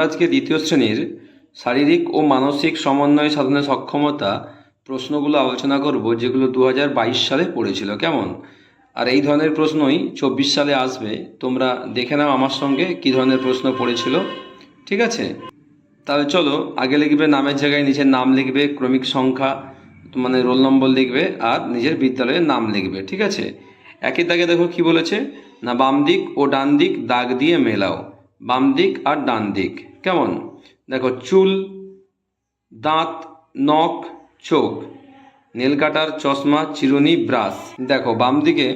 আজকে দ্বিতীয় শ্রেণীর শারীরিক ও মানসিক সমন্বয় সাধনে সক্ষমতা প্রশ্নগুলো আলোচনা করব, যেগুলো 2022 সালে পড়েছিল। কেমন? আর এই ধরনের প্রশ্নই 24 সালে আসবে। তোমরা দেখে নাও আমার সঙ্গে কী ধরনের প্রশ্ন পড়েছিল। ঠিক আছে, তাহলে চলো। আগে লিখবে নামের জায়গায় নিজের নাম লিখবে, ক্রমিক সংখ্যা মানে রোল নম্বর লিখবে, আর নিজের বিদ্যালয়ের নাম লিখবে। ঠিক আছে, একই দাগে দেখো কি বলেছে না, বাম দিক ও ডান দিক দাগ দিয়ে মেলাও। বাম দিক আর ডান দিক। কেমন? দেখো, চুল, দাঁত, নখ, চোখ, নেল কাটার, চশমা, চিরুনি, ব্রাশ। দেখো বাম দিকে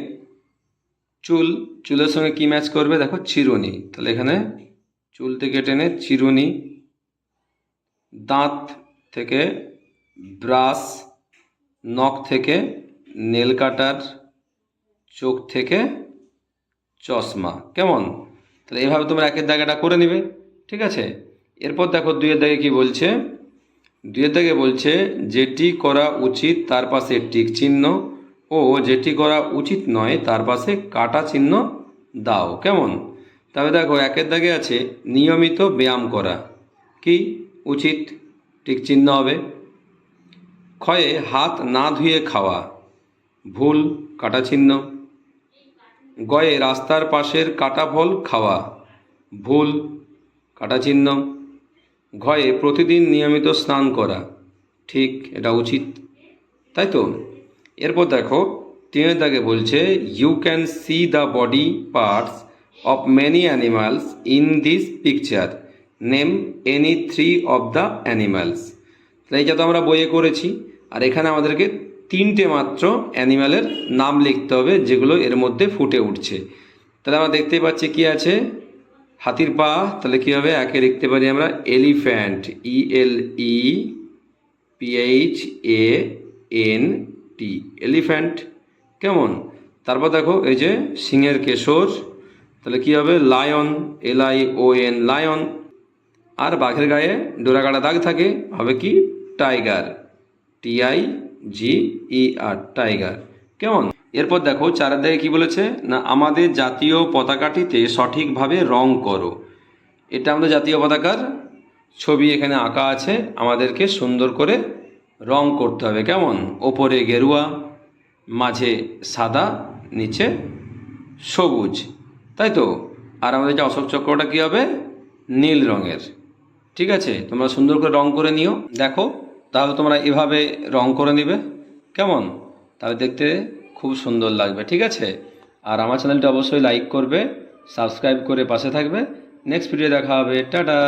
চুল, চুলের সঙ্গে কি ম্যাচ করবে? দেখো চিরুনি, তাহলে এখানে চুল থেকে টেনে চিরুনি, দাঁত থেকে ব্রাশ, নখ থেকে নেল কাটার, চোখ থেকে চশমা। কেমন? তাহলে এইভাবে তোমরা একের দাগেটা করে নিবে। ঠিক আছে, এরপর দেখো দুইয়ের দাগে কি বলছে। দুইয়ের দাগে বলছে যেটি করা উচিত তার পাশে টিক চিহ্ন ও যেটি করা উচিত নয় তার পাশে কাটা চিহ্ন দাও। কেমন? তবে দেখো একের দাগে আছে নিয়মিত ব্যায়াম করা, কি উচিত, টিক চিহ্ন হবে। ক্ষয়ে হাত না ধুয়ে খাওয়া, ভুল, কাটা চিহ্ন। গয়ে রাস্তার পাশের কাটা ফল খাওয়া, ভুল, কাটা চিহ্ন। ঘয়ে প্রতিদিন নিয়মিত স্নান করা, ঠিক, এটা উচিত, তাই তো। এরপর দেখো তিনের দাগে বলছে you can see the body parts of many animals in this picture, name any 3 of the animals. তাহলে এইটা তো আমরা বইয়ে করেছি, আর এখানে আমাদেরকে 3টে মাত্র অ্যানিম্যালের নাম লিখতে হবে যেগুলো এর মধ্যে ফুটে উঠছে। তাহলে আমরা দেখতেই পাচ্ছি কি আছে, হাতির পা, তাহলে কী হবে? একে লিখতে পারি আমরা এলিফ্যান্ট, ELEPHANT, এলিফ্যান্ট। কেমন? তারপর দেখো এই যে সিংহের কেশর, তাহলে কী হবে? Lion, LION, lion. আর বাঘের গায়ে ডোরা কাটা দাগ থাকে, হবে কি? Tiger, TIGER, tiger. কেমন? এরপর দেখো চারের দিকে কি বলেছে না, আমাদের জাতীয় পতাকাটিতে সঠিকভাবে রং করো। এটা আমাদের জাতীয় পতাকার ছবি এখানে আঁকা আছে, আমাদেরকে সুন্দর করে রং করতে হবে। কেমন? ওপরে গেরুয়া, মাঝে সাদা, নিচে সবুজ, তাই তো। আর আমাদের যে অশোক চক্রটা কী হবে? নীল রঙের। ঠিক আছে, তোমরা সুন্দর করে রং করে নিও। দেখো তাহলে তোমরা এভাবে রং করে নিবে। কেমন? তাহলে দেখতে খুব সুন্দর লাগবে। ঠিক আছে, আর আমার চ্যানেলটা অবশ্যই লাইক করবে, সাবস্ক্রাইব করে পাশে থাকবে। নেক্সট ভিডিও দেখা হবে। টাটা।